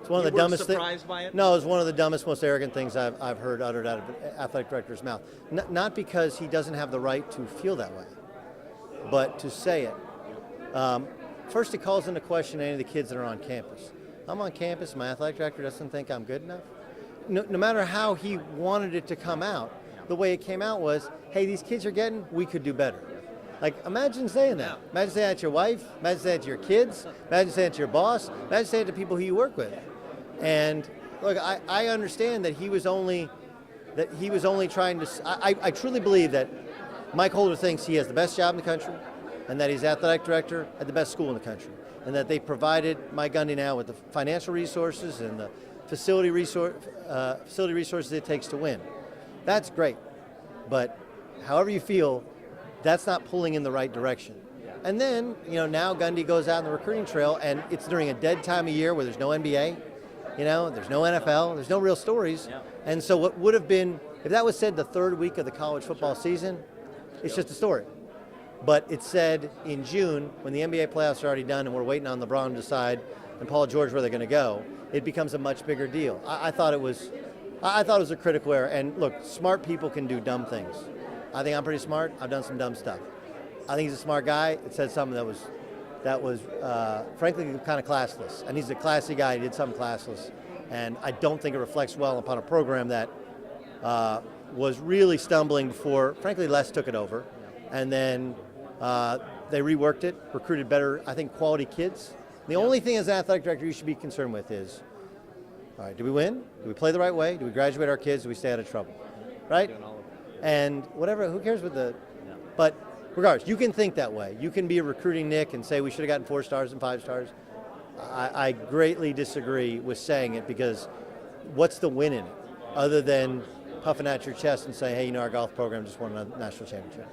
It's one of the weren't dumbest things. surprised by it? No, it's one of the dumbest, most arrogant things I've heard uttered out of an athletic director's mouth. Not because he doesn't have the right to feel that way, but to say it. First, it calls into question any of the kids that are on campus. I'm on campus, my athletic director doesn't think I'm good enough. No matter how he wanted it to come out, the way it came out was, hey, these kids are getting, we could do better. Like, imagine saying that. Imagine saying that to your wife, imagine saying that to your kids, imagine saying it to your boss, imagine saying it to people who you work with. And look, I understand that he was only trying to, I truly believe that Mike Holder thinks he has the best job in the country and that he's athletic director at the best school in the country, and that they provided Mike Gundy now with the financial resources and the facility resources it takes to win. That's great, but however you feel, that's not pulling in the right direction. And then, now Gundy goes out on the recruiting trail, and it's during a dead time of year where there's no NBA, there's no NFL, there's no real stories. And so what would have been, if that was said the third week of the college football season, it's just a story. But it's said in June, when the NBA playoffs are already done and we're waiting on LeBron to decide and Paul George where they're going to go, it becomes a much bigger deal. I thought it was a critical error. And look, smart people can do dumb things. I think I'm pretty smart. I've done some dumb stuff. I think he's a smart guy. It said something that was frankly kind of classless. And he's a classy guy. He did something classless. And I don't think it reflects well upon a program that was really stumbling before, frankly, Les took it over. And then they reworked it, recruited better, I think, quality kids. The only thing as an athletic director you should be concerned with is, all right, do we win? Do we play the right way? Do we graduate our kids? Do we stay out of trouble? Right? And whatever, who cares what but regardless, you can think that way. You can be a recruiting Nick and say we should have gotten 4 stars and 5 stars. I greatly disagree with saying it, because what's the win in it other than puffing out your chest and saying, hey, our golf program just won a national championship?